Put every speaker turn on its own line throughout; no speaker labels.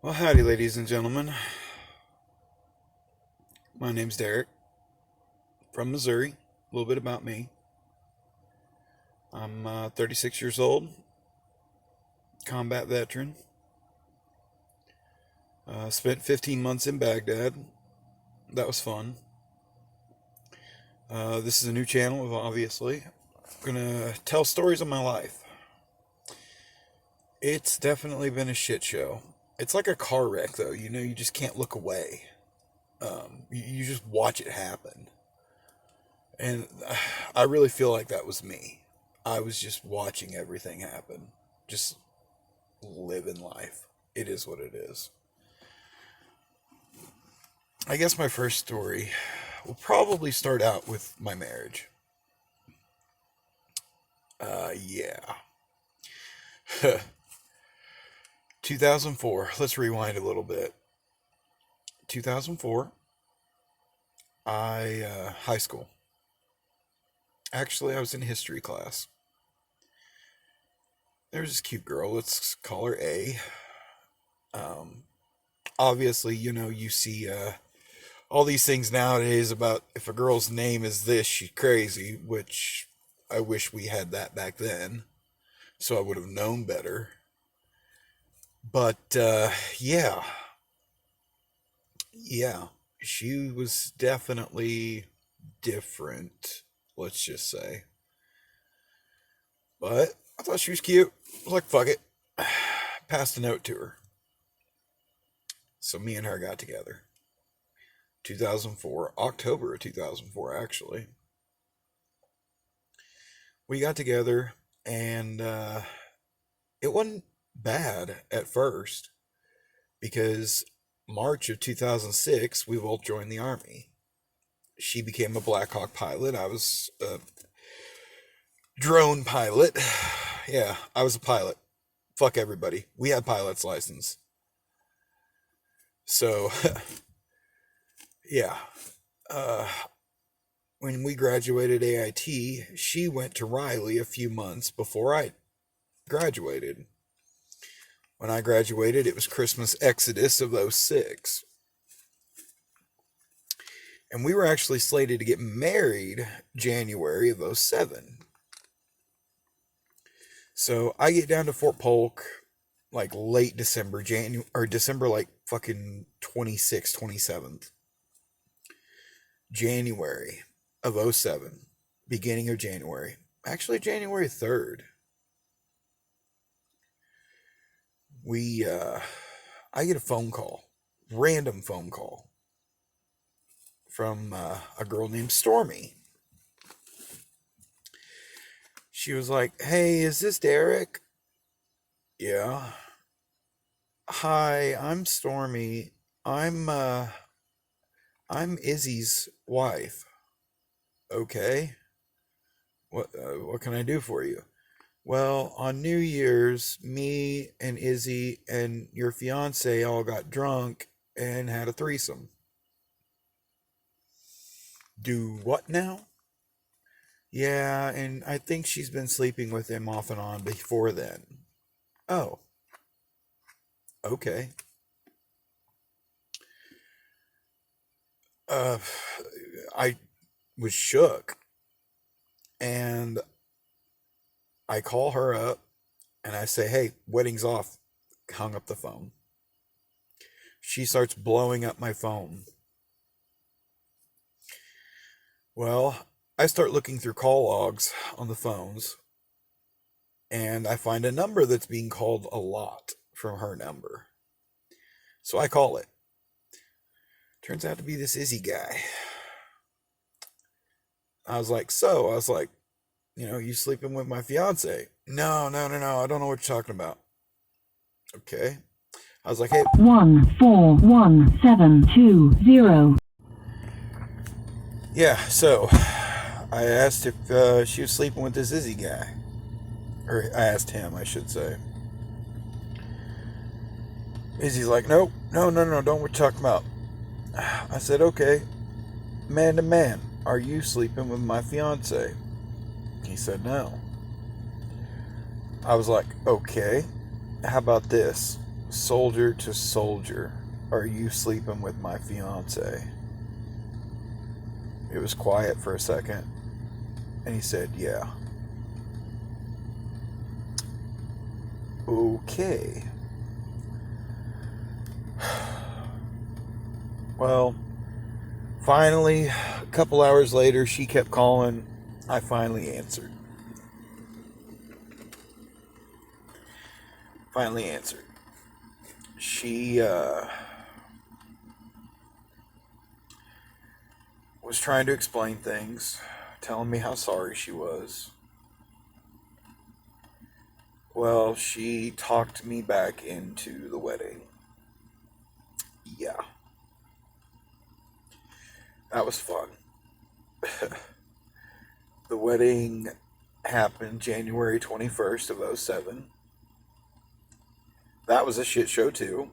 Well, howdy, ladies and gentlemen. My name's Derek from Missouri. A little bit about me. I'm 36 years old, combat veteran. Spent 15 months in Baghdad. That was fun. This is a new channel, obviously. I'm gonna tell stories of my life. It's definitely been a shit show. It's like a car wreck, though. You just can't look away. You just watch it happen. And I really feel like that was me. I was just watching everything happen, just living life. It is what it is. I guess my first story will probably start out with my marriage. Yeah. 2004. Let's rewind a little bit. 2004. High school. Actually, I was in history class. There was this cute girl. Let's call her A. Um, Obviously, you see all these things nowadays about if a girl's name is this, she's crazy, which I wish we had that back then, so I would have known better. But yeah, yeah, she was definitely different, let's just say. But I thought she was cute. I was like, fuck it. Passed a note to her. So me and her got together. 2004, October of 2004, actually. We got together, and it wasn't bad at first because March of 2006, we both joined the Army. She became a Black Hawk pilot. I was a drone pilot. Yeah, I was a pilot. Fuck everybody. We had pilot's license. So, yeah. Uh, when we graduated AIT, she went to Riley a few months before I graduated. When I graduated, it was Christmas Exodus of '06. And we were actually slated to get married January of '07. So I get down to Fort Polk like late December, January, or December like fucking 26th, 27th. January of '07. Beginning of January. Actually, January 3rd. We, I get a phone call, random phone call from a girl named Stormy. She was like, "Hey, is this Derek?" "Yeah." "Hi, I'm Stormy. I'm uh I'm Izzy's wife." "Okay. What can I do for you?" "Well, on New Year's, me and Izzy and your fiance all got drunk and had a threesome." "Do what now?" "Yeah, and I think she's been sleeping with him off and on before then." "Oh, okay." Uh, I was shook, and I call her up and I say, "Hey, wedding's off." Hung up the phone. She starts blowing up my phone. Well, I start looking through call logs on the phones, and I find a number that's being called a lot from her number. So I call it. Turns out to be this Izzy guy. I was like, "You sleeping with my fiance?" "No, no, no, no. I don't know what you're talking about." "Okay." I was like, "Hey." 141720. Yeah, so I asked if she was sleeping with this Izzy guy. Or I asked him, I should say. Izzy's like, "Nope, no, no, no, don't what you're talking about." I said, "Okay, man to man, are you sleeping with my fiance?" He said, "No." I was like, "Okay, how about this? soldier to soldier, are you sleeping with my fiance? It was quiet for a second, and he said, yeah. Okay. Well, finally, a couple hours later, she kept calling. I finally answered. She was trying to explain things, telling me how sorry she was. Well, she talked me back into the wedding. Yeah. That was fun. The wedding happened January 21st of '07. That was a shit show too.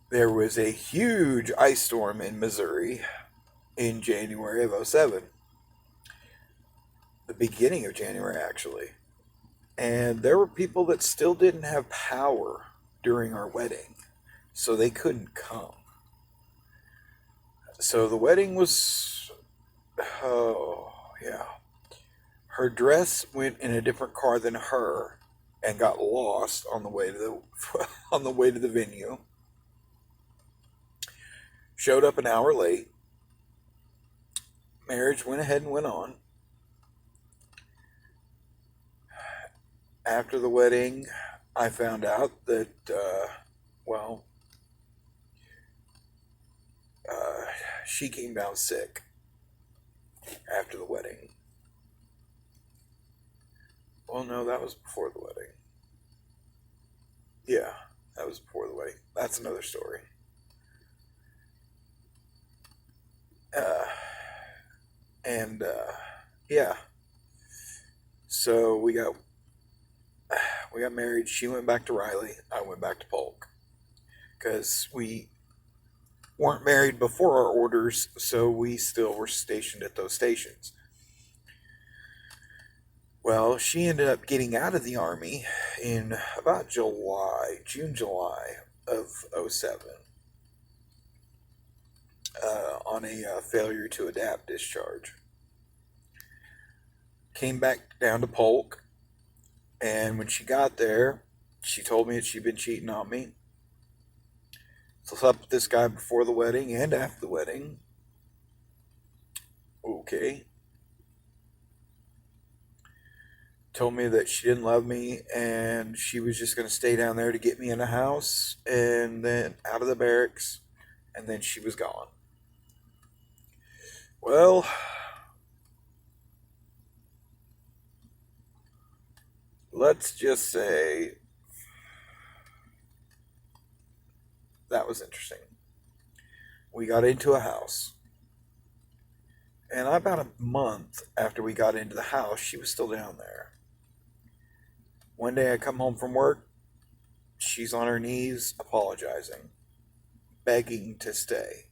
There was a huge ice storm in Missouri in January of '07. The beginning of January, actually. And there were people that still didn't have power during our wedding, so they couldn't come. So the wedding was, oh, yeah. Her dress went in a different car than her and got lost on the way to the on the way to the venue. Showed up an hour late. Marriage went ahead and went on. After the wedding, I found out that, she came down sick after the wedding. Well, no, that was before the wedding. Yeah, that was before the wedding. That's another story. Uh, and yeah, so we got married. She went back to Riley. I went back to Polk because we weren't married before our orders, so we still were stationed at those stations. Well, she ended up getting out of the Army in about June, July of '07, on a failure to adapt discharge. Came back down to Polk, and when she got there, she told me that she'd been cheating on me. Slept with this guy before the wedding and after the wedding. Okay. Told me that she didn't love me and she was just going to stay down there to get me in a house and then out of the barracks, and then she was gone. Well, let's just say that was interesting. We got into a house. And about a month after we got into the house, she was still down there. One day I come home from work, she's on her knees apologizing, begging to stay.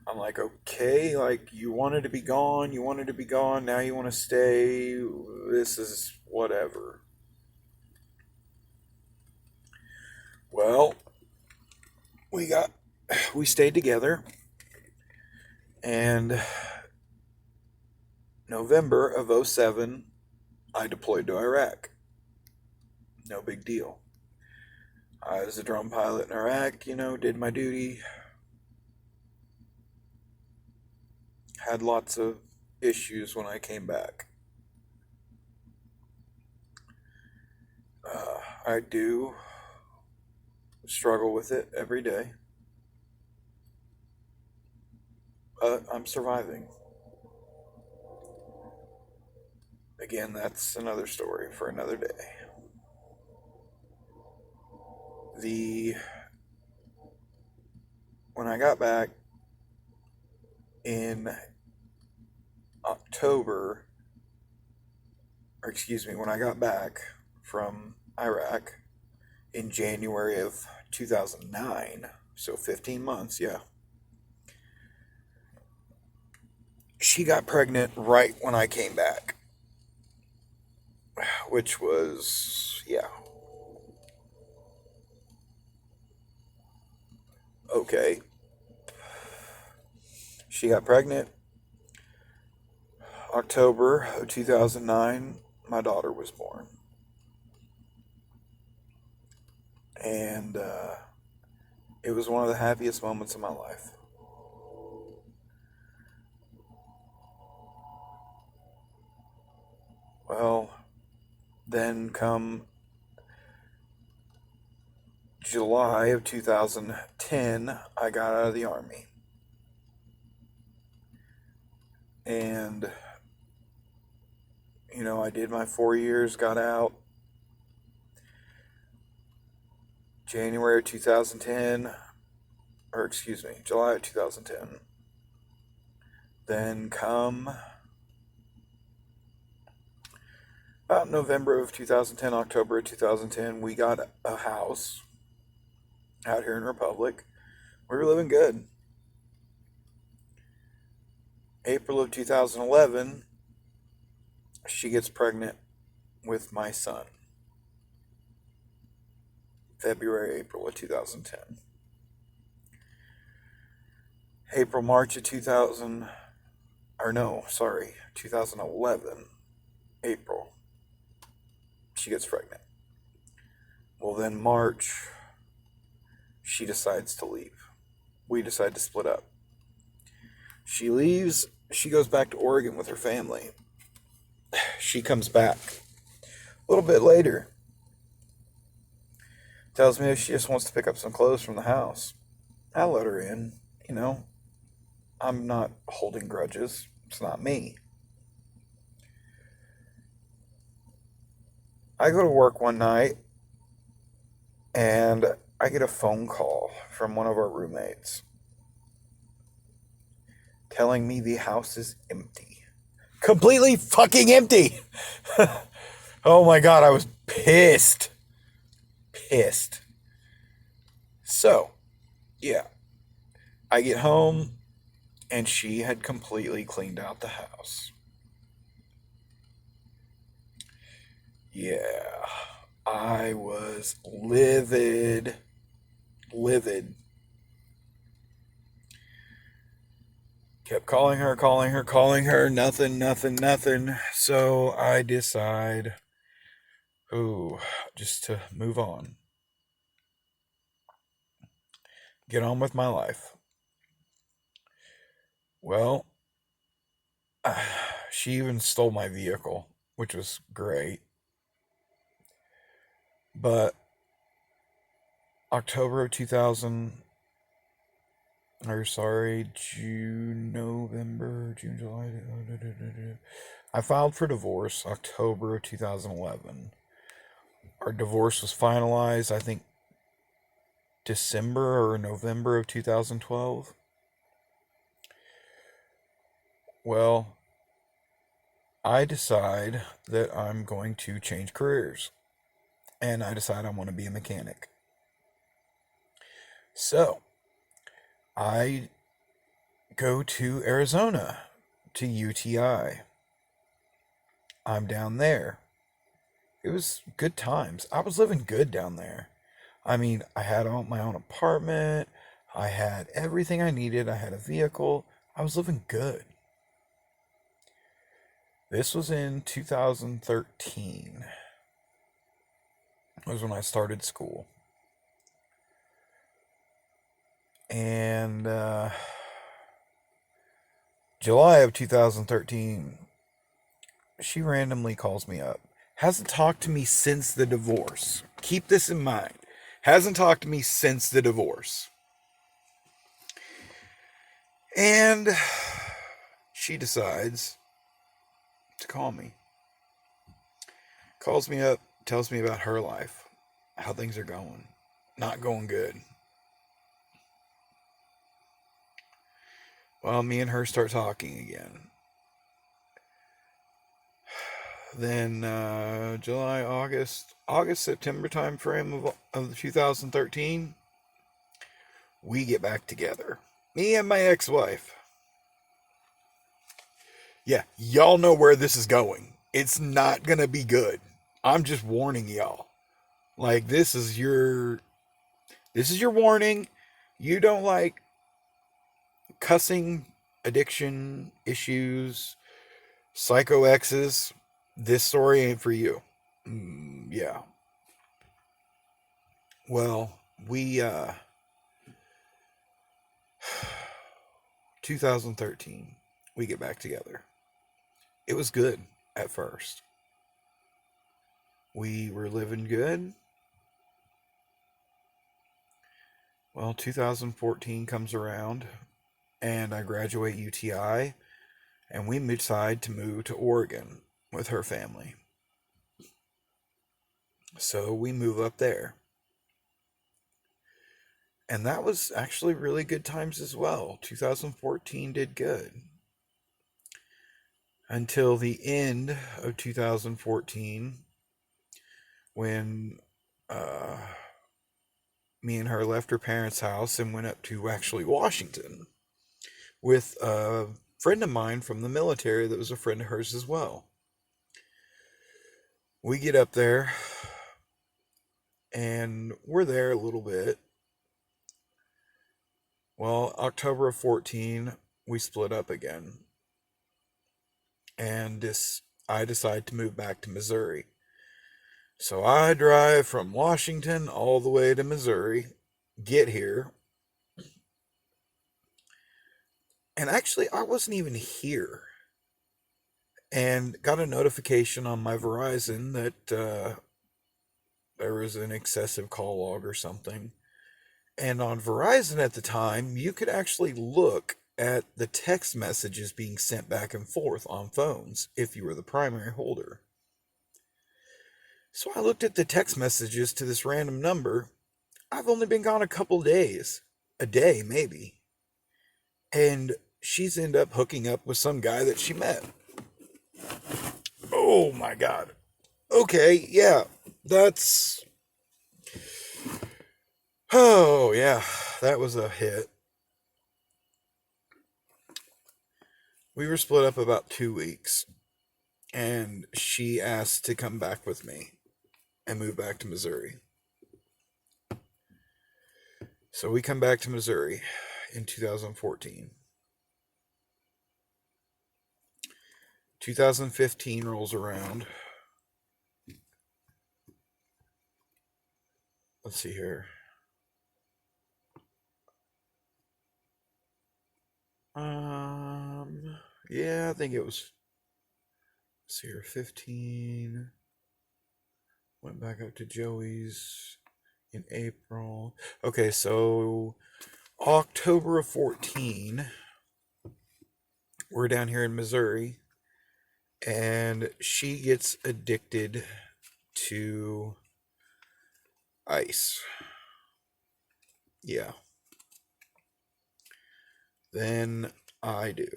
I'm like, okay, like you wanted to be gone, now you want to stay, this is whatever. Well, we stayed together, and November of '07, I deployed to Iraq. No big deal. I was a drone pilot in Iraq, did my duty. Had lots of issues when I came back. I do struggle with it every day. But I'm surviving. Again, that's another story for another day. When I got back in when I got back from Iraq in January of 2009, so 15 months, yeah. She got pregnant right when I came back. which was, yeah, okay. She got pregnant October of 2009. My daughter was born. And it was one of the happiest moments of my life. Well, then come July of 2010, I got out of the Army. And, I did my 4 years, got out. January of 2010, or excuse me, July of 2010. Then come about November of 2010, October of 2010, we got a house out here in Republic. We were living good. April of 2011, she gets pregnant with my son. February, April of 2010. April, March of 2011, April, she gets pregnant. Well, then March, she decides to leave. We decide to split up. She leaves, she goes back to Oregon with her family. She comes back a little bit later, tells me she just wants to pick up some clothes from the house. I let her in, I'm not holding grudges. It's not me. I go to work one night and I get a phone call from one of our roommates telling me the house is empty. Completely fucking empty. Oh my God, I was pissed. Pissed. So, yeah. I get home and she had completely cleaned out the house. Yeah. I was livid. Livid. Kept calling her. Nothing. So I decide, just to move on. Get on with my life. Well, she even stole my vehicle, which was great. But October of 2000, June, July. I filed for divorce October of 2011. Our divorce was finalized, I think, December or November of 2012. Well, I decide that I'm going to change careers. And I decide I want to be a mechanic. So, I go to Arizona, to UTI. I'm down there. It was good times. I was living good down there. I mean, I had my own apartment. I had everything I needed. I had a vehicle. I was living good. This was in 2013. Was when I started school. And July of 2013, she randomly calls me up. Hasn't talked to me since the divorce. Keep this in mind. Hasn't talked to me since the divorce. And she decides to call me. Calls me up, tells me about her life, how things are going. Not going good. Well, me and her start talking again. Then July, August, September time frame of 2013, we get back together. Me and my ex-wife. Yeah, y'all know where this is going. It's not going to be good. I'm just warning y'all. Like this is your warning. You don't like cussing, addiction issues, psycho exes. This story ain't for you. Yeah. Well, we 2013, we get back together. It was good at first. We were living good. Well, 2014 comes around and I graduate UTI and we decide to move to Oregon with her family. So we move up there. And that was actually really good times as well. 2014 did good until the end of 2014 when uh, me and her left her parents' house and went up to actually Washington with a friend of mine from the military that was a friend of hers as well. We get up there and we're there a little bit. Well, October of 14, we split up again. And I decide to move back to Missouri. So I drive from Washington all the way to Missouri, get here, and actually I wasn't even here. And got a notification on my Verizon that there was an excessive call log or something. And on Verizon at the time, you could actually look at the text messages being sent back and forth on phones if you were the primary holder. So I looked at the text messages to this random number. I've only been gone a couple days, a day maybe. And she's ended up hooking up with some guy that she met. Oh my God. Okay, yeah, that's. Oh, yeah, that was a hit. We were split up about 2 weeks, and she asked to come back with me and move back to Missouri. So we come back to Missouri in 2014. 2015 rolls around. Let's see here. Yeah, I think it was. Let's see here, 15. Went back up to Joey's in April. Okay, so October of 14, we're down here in Missouri, and she gets addicted to ice. Yeah. Then I do.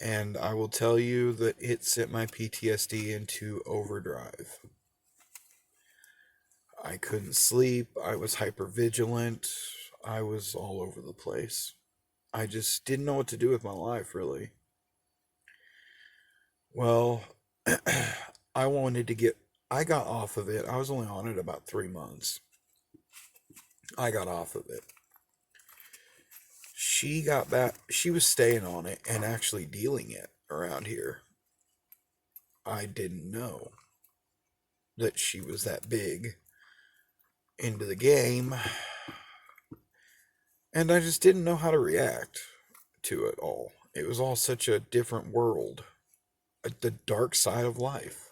And I will tell you that it sent my PTSD into overdrive. I couldn't sleep. I was hyper vigilant. I was all over the place. I just didn't know what to do with my life, really. Well, I wanted to get. I got off of it. I was only on it about 3 months. I got off of it. She got back. She was staying on it and actually dealing it around here. I didn't know that she was that big into the game, and I just didn't know how to react to it all. It was all such a different world, the dark side of life.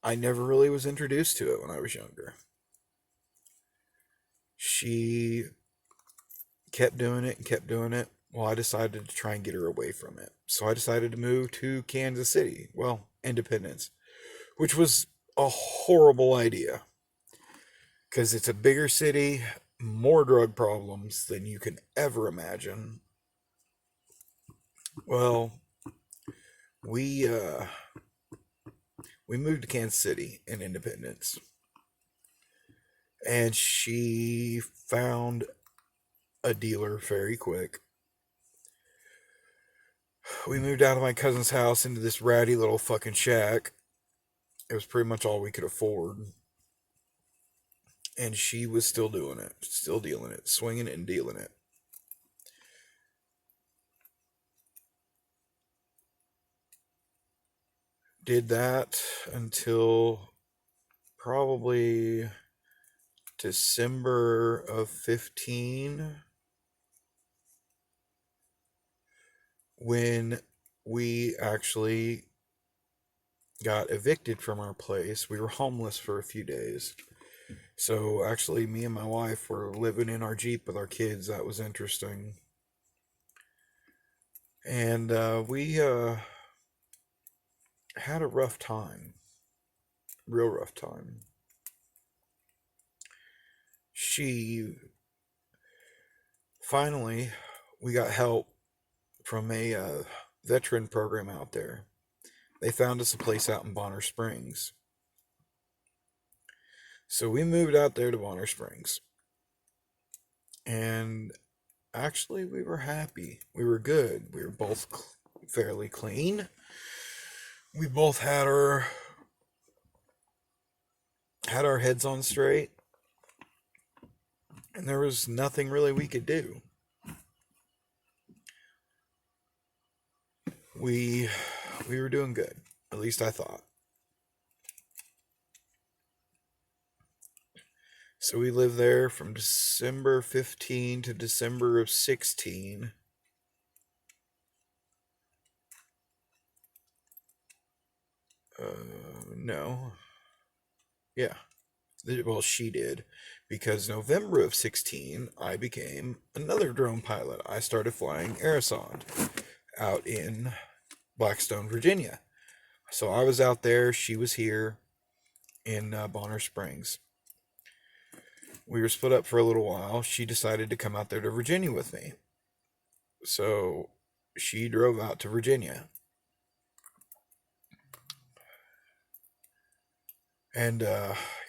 I never really was introduced to it when I was younger. She kept doing it and kept doing it. Well, I decided to try and get her away from it. So I decided to move to Kansas City. Well, Independence, which was a horrible idea because it's a bigger city, more drug problems than you can ever imagine. Well, we uh, we moved to Kansas City in Independence, and she found a dealer very quick. We moved out of my cousin's house into this ratty little fucking shack. It was pretty much all we could afford. And she was still doing it, still dealing it, swinging it and dealing it. Did that until probably December of 15, when we actually got evicted from our place. We were homeless for a few days. So actually, me and my wife were living in our Jeep with our kids. That was interesting. And we had a rough time, real rough time. She finally, we got help from a veteran program out there. They found us a place out in Bonner Springs. So we moved out there to Bonner Springs. And actually, we were happy. We were good. We were both fairly clean. We both had our heads on straight, and there was nothing really we could do. We were doing good. At least I thought. So we lived there from December 15 to December of 16. No. Yeah. Well, she did. Because November of 16, I became another drone pilot. I started flying Aerosonde out in Blackstone, Virginia. So I was out there. She was here in Bonner Springs. We were split up for a little while. She decided to come out there to Virginia with me. So she drove out to Virginia. And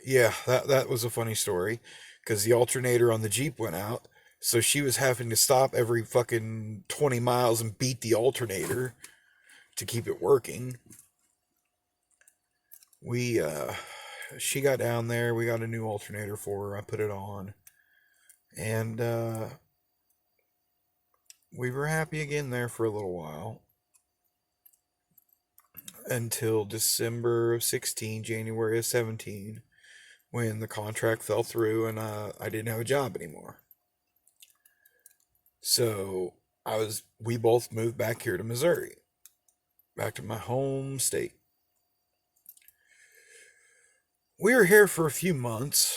yeah, that was a funny story because the alternator on the Jeep went out. So she was having to stop every fucking 20 miles and beat the alternator to keep it working. She got down there. We got a new alternator for her. I put it on. And we were happy again there for a little while. Until December of 16, January of 17, when the contract fell through and I didn't have a job anymore. So we both moved back here to Missouri, back to my home state. We were here for a few months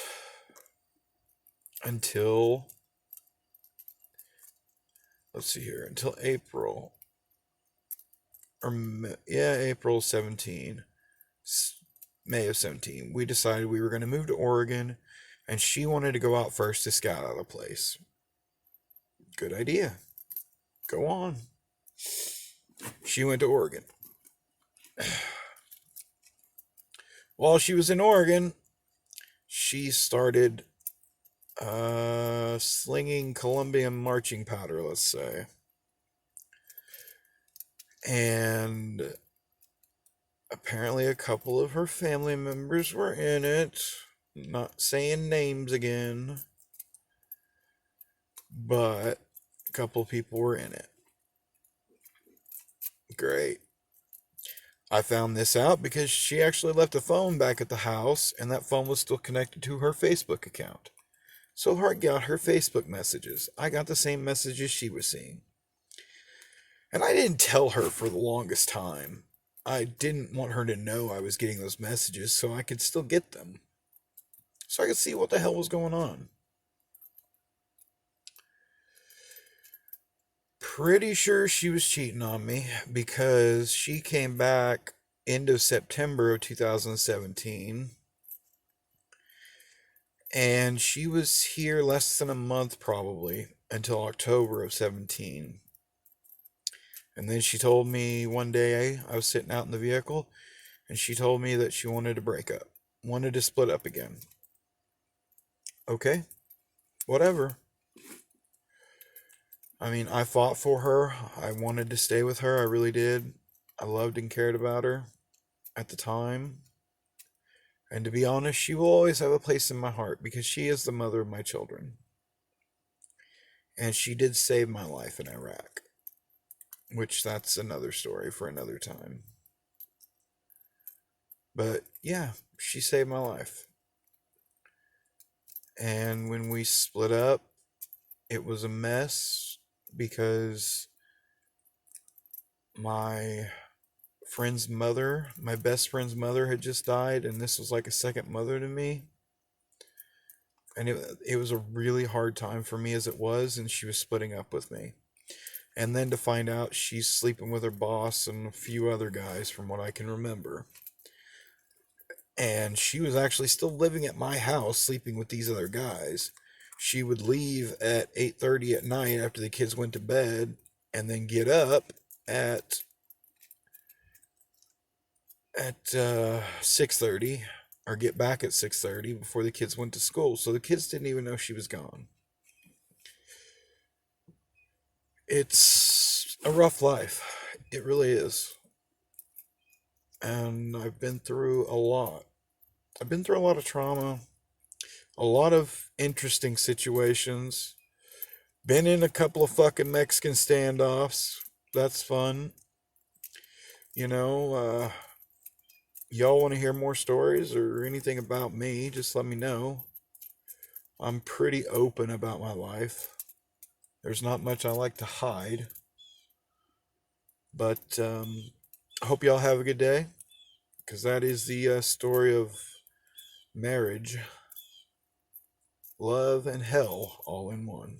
until, let's see here, until April. April 17, May of 17. We decided we were going to move to Oregon, and she wanted to go out first to scout out a place. Good idea. Go on. She went to Oregon. While she was in Oregon, she started slinging Colombian marching powder, let's say. And apparently a couple of her family members were in it. Not saying names again, but a couple of people were in it. Great. I found this out because she actually left a phone back at the house, and that phone was still connected to her Facebook account. So I got her Facebook messages. I got the same messages she was seeing. And I didn't tell her for the longest time. I didn't want her to know I was getting those messages so I could still get them. So I could see what the hell was going on. Pretty sure she was cheating on me because she came back end of September of 2017. And she was here less than a month probably until October of 17. And then she told me one day I was sitting out in the vehicle and she told me that she wanted to break up, wanted to split up again. Okay, whatever. I mean, I fought for her. I wanted to stay with her. I really did. I loved and cared about her at the time. And to be honest, she will always have a place in my heart because she is the mother of my children. And she did save my life in Iraq, which that's another story for another time. But yeah, she saved my life. And when we split up, it was a mess because my friend's mother, my best friend's mother, had just died, and this was like a second mother to me. And it was a really hard time for me as it was, and she was splitting up with me. And then to find out she's sleeping with her boss and a few other guys, from what I can remember. And she was actually still living at my house, sleeping with these other guys. She would leave at 8:30 at night after the kids went to bed, and then get up at 6:30, or get back at 6:30 before the kids went to school. So the kids didn't even know she was gone. It's a rough life. It really is. And I've been through a lot. I've been through a lot of trauma, a lot of interesting situations. Been in a couple of fucking Mexican standoffs. That's fun. You know, y'all want to hear more stories or anything about me, just let me know. I'm pretty open about my life. There's not much I like to hide. But I hope y'all have a good day, because that is the story of marriage, love, and hell all in one.